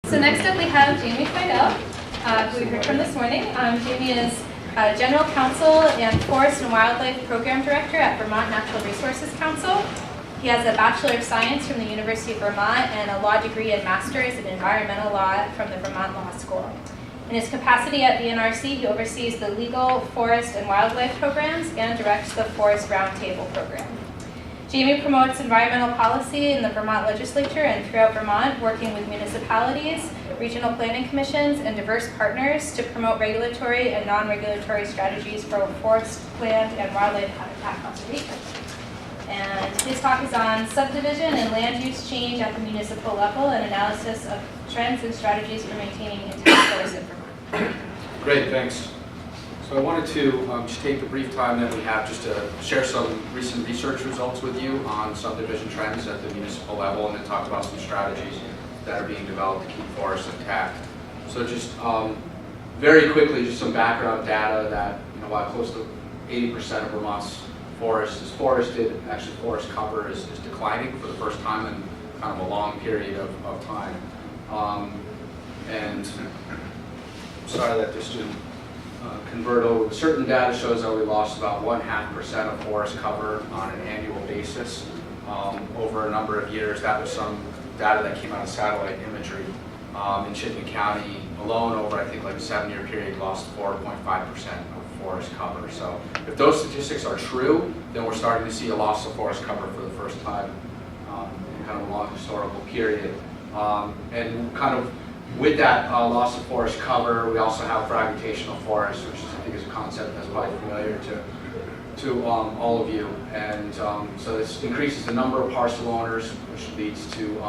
So next up we have Jamey Fidel, who we heard from this morning. Jamey is General Counsel and Forest and Wildlife Program Director at Vermont Natural Resources Council. He has a Bachelor of Science from the University of Vermont and a law degree and master's in environmental law from the Vermont Law School. In his capacity at the NRC, he oversees the legal, forest, and wildlife programs and directs the Forest Roundtable program. Jamey promotes environmental policy in the Vermont legislature and throughout Vermont, working with municipalities, regional planning commissions, and diverse partners to promote regulatory and non-regulatory strategies for forest, land, and wildlife habitat conservation. And his talk is on subdivision and land use change at the municipal level and analysis of trends and strategies for maintaining intact forests in Vermont. Great, thanks. So I wanted to just take the brief time that we have just to share some recent research results with you on subdivision trends at the municipal level and then talk about some strategies that are being developed to keep forests intact. So just very quickly, just some background data that, while close to 80% of Vermont's forest is forested, actually forest cover is declining for the first time in kind of a long period of time. And sorry that this didn't convert over. Certain data shows that we lost about 0.5% of forest cover on an annual basis over a number of years. That was some data that came out of satellite imagery. In Chittenden County alone, over I think like a 7-year period, lost 4.5% of forest cover. So if those statistics are true, then we're starting to see a loss of forest cover for the first time in kind of a long historical period. And kind of with that loss of forest cover, we also have fragmentational forest, which I think is a concept that's probably familiar to all of you. And so this increases the number of parcel owners, which leads to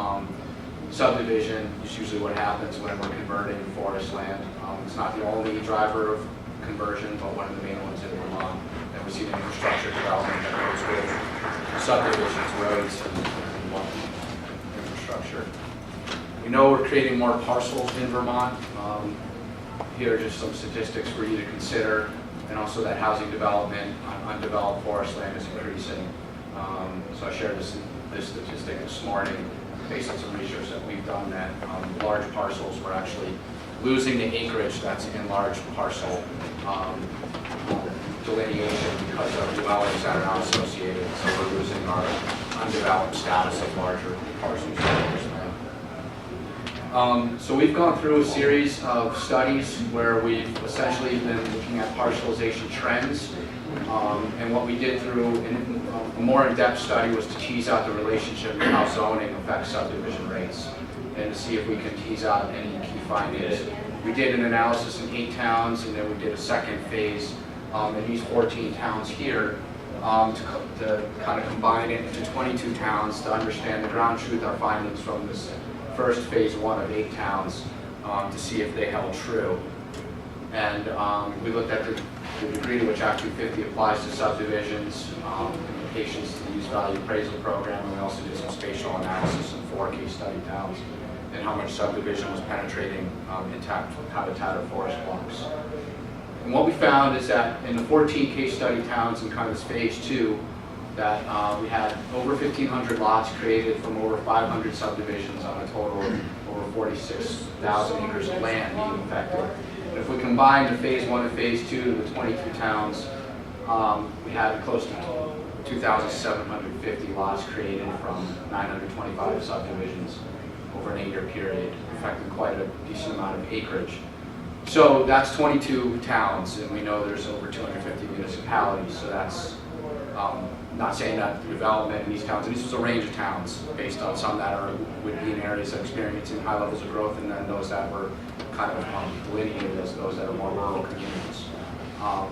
subdivision. It's usually what happens when we're converting forest land. It's not the only driver of conversion, but one of the main ones in Vermont. And we see the infrastructure development that goes with subdivisions, roads, and infrastructure. We know we're creating more parcels in Vermont. Here are just some statistics for you to consider, and also that housing development on undeveloped forest land is increasing. So I shared this statistic this morning based on some research that we've done that large parcels, we're actually losing the acreage that's in large parcel delineation because of dwellings that are not associated. So we're losing our undeveloped status of larger parcels. So we've gone through a series of studies where we've essentially been looking at parcelization trends. And what we did through a more in-depth study was to tease out the relationship of how zoning affects subdivision rates and to see if we can tease out any key findings. We did an analysis in 8 towns, and then we did a second phase in these 14 towns here to kind of combine it into 22 towns to understand the ground truth, our findings from this first phase 1 of 8 towns to see if they held true. And we looked at the degree to which Act 250 applies to subdivisions, implications to the use value appraisal program, and we also did some spatial analysis in 4 case study towns and how much subdivision was penetrating intact habitat or forest blocks. And what we found is that in the 14 case study towns in kind of this phase 2, that we had over 1,500 lots created from over 500 subdivisions on a total of over 46,000 acres of land being affected. And if we combine the phase 1 and phase 2 of the 22 towns, we had close to 2,750 lots created from 925 subdivisions over an 8-year period, affecting quite a decent amount of acreage. So that's 22 towns, and we know there's over 250 municipalities, so that's not saying that the development in these towns, and this was a range of towns based on some that would be in areas that are experiencing high levels of growth, and then those that were kind of delineated as those that are more rural communities. So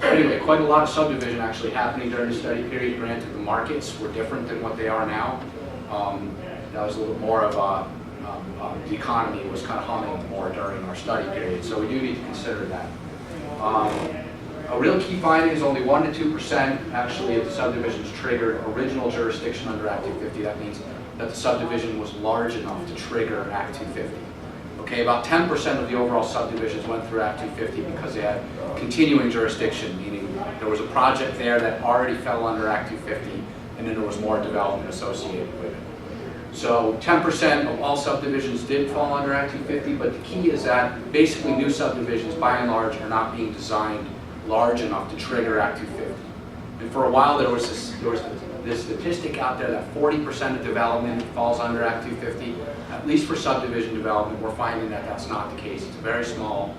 anyway, quite a lot of subdivision actually happening during the study period. Granted, the markets were different than what they are now. That was a little more of the economy was kind of humming more during our study period, so we do need to consider that. A real key finding is only 1% to 2% actually of the subdivisions triggered original jurisdiction under Act 250. That means that the subdivision was large enough to trigger Act 250. Okay, about 10% of the overall subdivisions went through Act 250 because they had continuing jurisdiction, meaning there was a project there that already fell under Act 250, and then there was more development associated with it. So 10% of all subdivisions did fall under Act 250, but the key is that basically new subdivisions, by and large, are not being designed large enough to trigger Act 250. And for a while, there was this statistic out there that 40% of development falls under Act 250. At least for subdivision development, we're finding that that's not the case. It's a very small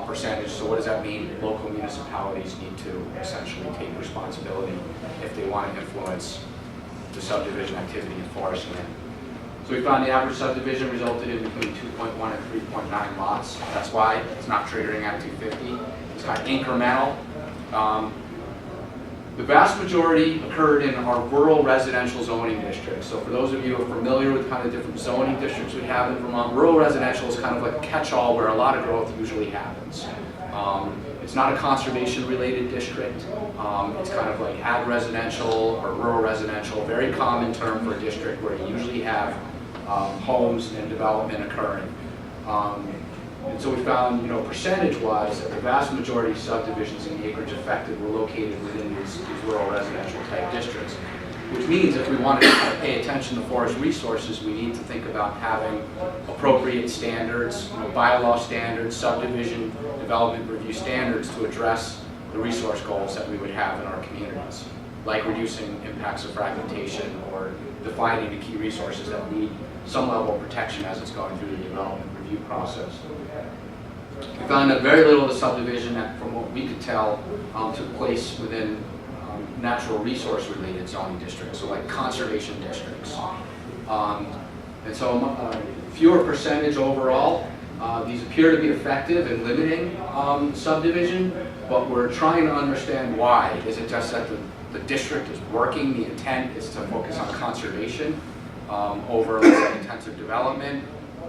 percentage. So what does that mean? Local municipalities need to essentially take responsibility if they want to influence the subdivision activity in forest land. So we found the average subdivision resulted in between 2.1 and 3.9 lots. That's why it's not triggering Act 250. It's kind of incremental. The vast majority occurred in our rural residential zoning districts. So for those of you who are familiar with kind of different zoning districts we have in Vermont, rural residential is kind of like a catch-all where a lot of growth usually happens. It's not a conservation-related district. It's kind of like ag residential or rural residential, very common term for a district where you usually have homes and development occurring. And so we found, percentage-wise, that the vast majority of subdivisions in the acreage affected were located within these rural residential type districts. Which means if we want to pay attention to forest resources, we need to think about having appropriate standards, bylaw standards, subdivision development review standards to address the resource goals that we would have in our communities, like reducing impacts of fragmentation or defining the key resources that need some level of protection as it's going through the development review process. We found that very little of the subdivision, that, from what we could tell, took place within natural resource related zoning districts, so like conservation districts. And so fewer percentage overall. These appear to be effective in limiting subdivision, but we're trying to understand why. Is it just that the district is working, the intent is to focus on conservation over, let's say, intensive development?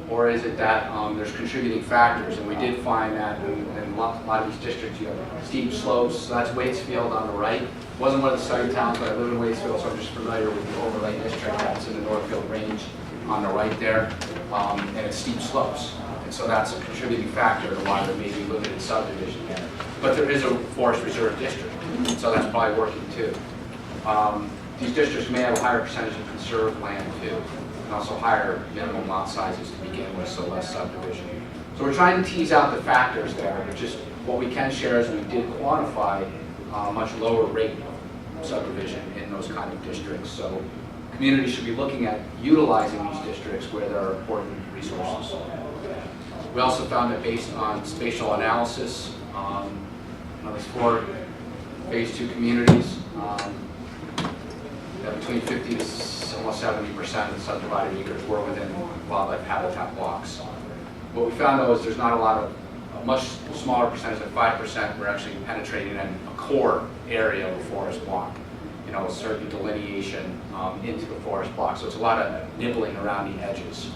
Or is it that there's contributing factors? And we did find that in a lot of these districts, you have steep slopes. So that's Waitsfield on the right. Wasn't one of the study towns, but I live in Waitsfield, so I'm just familiar with the overlay district that's in the Northfield Range on the right there. And it's steep slopes. And so that's a contributing factor to why there may be limited subdivision there. But there is a forest reserve district, so that's probably working too. These districts may have a higher percentage of conserved land too, and also higher minimum lot sizes to begin with, so less subdivision. So we're trying to tease out the factors there, but just what we can share is we did quantify a much lower rate of subdivision in those kind of districts. So communities should be looking at utilizing these districts where there are important resources. We also found that based on spatial analysis, there's 4 phase 2 communities, that between 50 to almost 70% of the subdivided acres were within wildlife habitat blocks. What we found though is there's not a much smaller percentage, like 5%, we're actually penetrating in a core area of a forest block. A certain delineation into the forest block. So it's a lot of nibbling around the edges.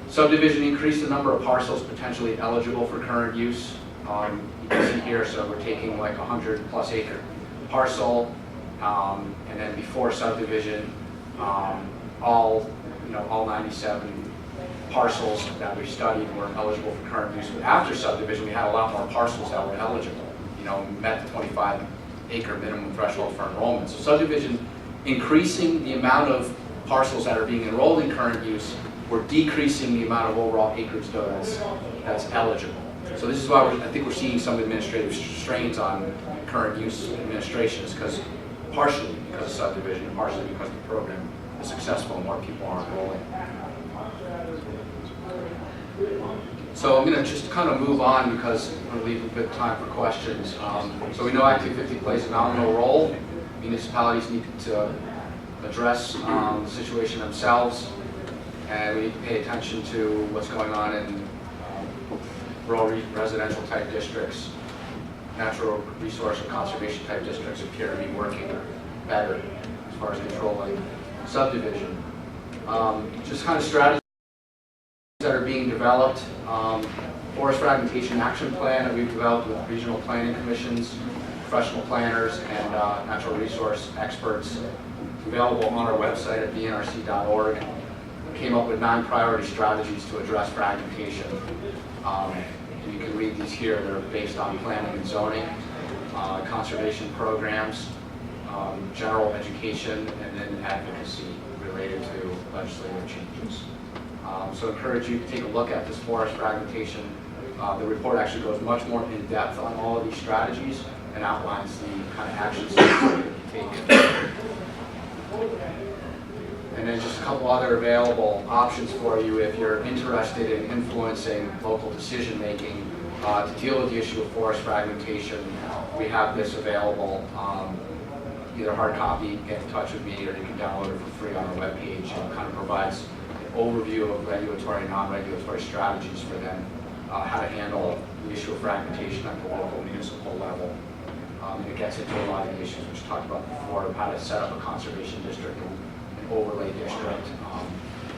Subdivision increased the number of parcels potentially eligible for current use. You can see here, so we're taking like 100+ acre parcel, and then before subdivision, all 97 parcels that we studied were eligible for current use. But after subdivision, we had a lot more parcels that were eligible. Met the 25 acre minimum threshold for enrollment. So subdivision increasing the amount of parcels that are being enrolled in current use, we're decreasing the amount of overall acreage though that's eligible. So this is why I think we're seeing some administrative strains on current use administration, is partially because of subdivision, and partially because the program is successful and more people are enrolling. So I'm going to just kind of move on because I'm going to leave a bit of time for questions. So we know Act 250 plays a nominal role. Municipalities need to address the situation themselves, and we need to pay attention to what's going on in rural residential type districts. Natural resource and conservation type districts appear to be working better as far as controlling subdivision. Just kind of strategies that are being developed. Forest Fragmentation Action Plan that we've developed with regional planning commissions, professional planners, and natural resource experts. It's available on our website at bnrc.org. Came up with 9 priority strategies to address fragmentation. And you can read these here. They're based on planning and zoning, conservation programs, general education, and then advocacy related to legislative changes. So I encourage you to take a look at this forest fragmentation. The report actually goes much more in depth on all of these strategies and outlines the kind of actions that need to be taken. And then just a couple other available options for you if you're interested in influencing local decision making to deal with the issue of forest fragmentation. We have this available, either hard copy, get in touch with me, or you can download it for free on our webpage. It kind of provides an overview of regulatory and non-regulatory strategies for them, how to handle the issue of fragmentation at the local municipal level. And it gets into a lot of the issues which we talked about before, of how to set up a conservation district and an overlay district,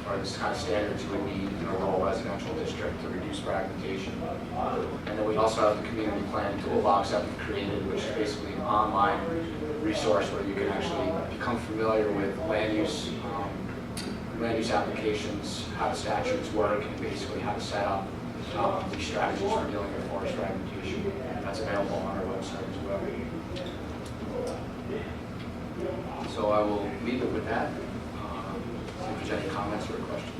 or this kind of standards you would need in a rural residential district to reduce fragmentation. And then we also have the community plan toolbox that we've created, which is basically an online resource where you can actually become familiar with land use applications, how the statutes work, and basically how to set up these strategies for dealing with forest fragmentation. That's available on our website as well. So I will leave it with that. See if there's any comments or questions.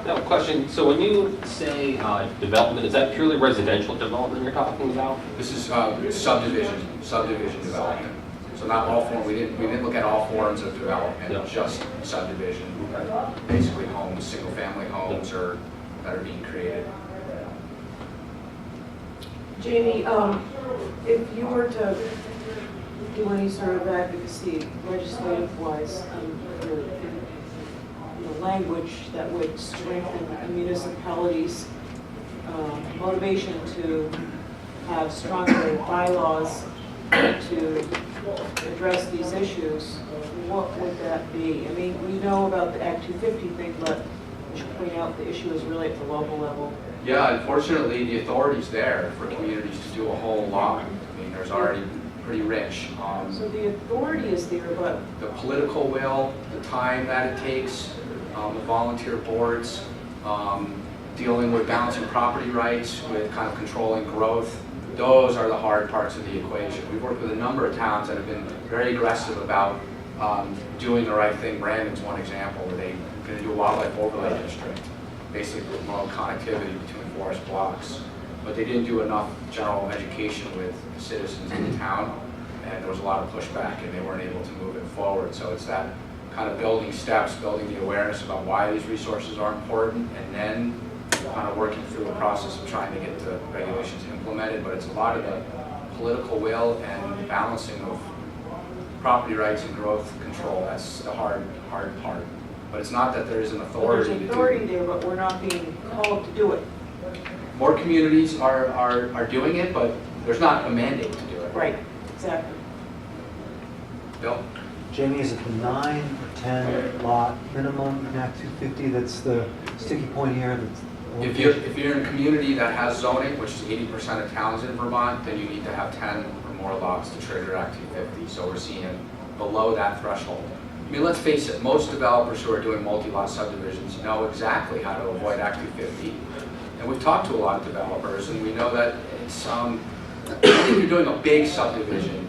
Now, question. So when you say development, is that purely residential development you're talking about? This is subdivision development. So not all forms. We didn't look at all forms of development. Yeah. Just subdivision. Basically, homes, single-family homes, or that are being created. Jamey, if you were to do any sort of advocacy legislative-wise for language that would strengthen a municipality's motivation to have stronger bylaws to address these issues, what would that be? I mean, we know about the Act 250 thing, but we should point out the issue is really at the local level. Yeah, unfortunately, the authority's there for communities to do a whole lot. I mean, there's already pretty rich. So the authority is there, but the political will, the time that it takes, the volunteer boards, dealing with balancing property rights with kind of controlling growth, those are the hard parts of the equation. We've worked with a number of towns that have been very aggressive about doing the right thing. Brandon's one example where they're going to do a wildlife overlay district, basically promote connectivity between forest blocks. But they didn't do enough general education with the citizens in the town, and there was a lot of pushback, and they weren't able to move it forward. So it's that kind of building steps, building the awareness about why these resources are important, and then kind of working through the process of trying to get the regulations implemented. But it's a lot of the political will and balancing of property rights and growth control. That's the hard part. But it's not that there isn't authority. there's authority there, but we're not being called to do it. More communities are doing it, but there's not a mandate to do it. Right, exactly. Bill? Jamey, is it the 9 or 10 lot minimum in Act 250 that's the sticky point here? If you're in a community that has zoning, which is 80% of towns in Vermont, then you need to have 10 or more lots to trigger Act 250. So we're seeing below that threshold. I mean, let's face it, most developers who are doing multi-lot subdivisions know exactly how to avoid Act 250. And we've talked to a lot of developers, and we know that it's, if you're doing a big subdivision,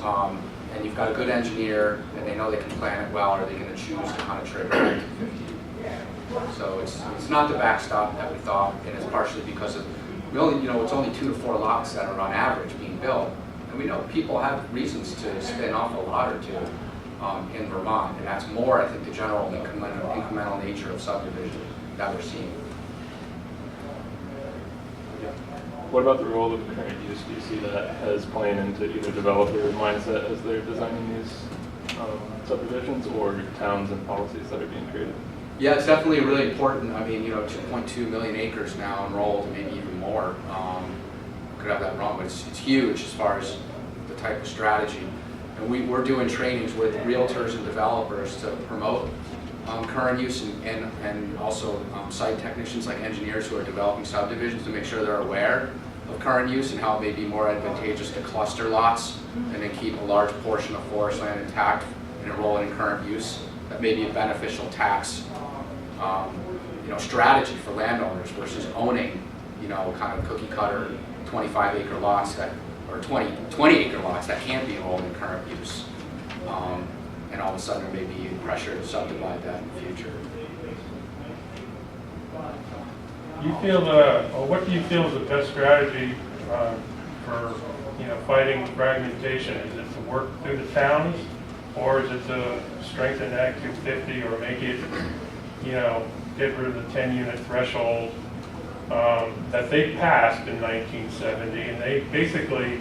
and you've got a good engineer, and they know they can plan it well, are they going to choose to kind of trigger Act 250? So it's not the backstop that we thought, and it's partially because of, it's only 2 to 4 lots that are on average being built. And we know people have reasons to spin off a lot or two in Vermont, and that's more, I think, the general incremental nature of subdivision that we're seeing. What about the role of current use? Do you see that as playing into either developer mindset as they're designing these subdivisions, or towns and policies that are being created? Yeah, it's definitely really important. I mean, 2.2 million acres now enrolled, maybe even more. Could have that wrong, but it's huge as far as the type of strategy. And we're doing trainings with realtors and developers to promote current use and also site technicians like engineers who are developing subdivisions to make sure they're aware of current use and how it may be more advantageous to cluster lots and then keep a large portion of forest land intact and enroll it in current use. That may be a beneficial tax strategy for landowners versus owning, kind of cookie cutter 25-acre lots or 20-acre lots that can't be enrolled in current use. and all of a sudden there may be pressure to subdivide that in the future. You feel or what do you feel is the best strategy for fighting fragmentation? Is it to work through the towns, or is it to strengthen Act 250 or make it, get rid of the 10-unit threshold that they passed in 1970, and they basically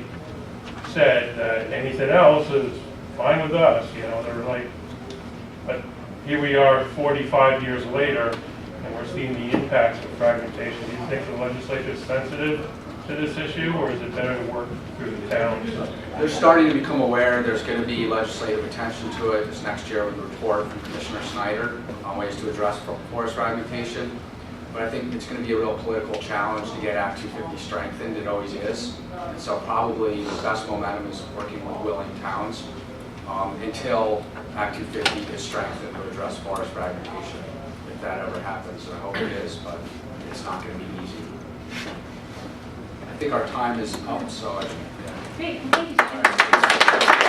said that anything else is fine with us. They're like, but here we are 45 years later, and we're seeing the impacts of fragmentation. Do you think the legislature is sensitive to this issue, or is it better to work through the towns? They're starting to become aware. There's going to be legislative attention to it this next year with a report from Commissioner Snyder on ways to address forest fragmentation. But I think it's going to be a real political challenge to get Act 250 strengthened. It always is. And so probably the best momentum is working with willing towns until Act 250 is strengthened to address forest fragmentation. If that ever happens, I hope it is, but it's not going to be easy. I think our time is up, so Great, thank you.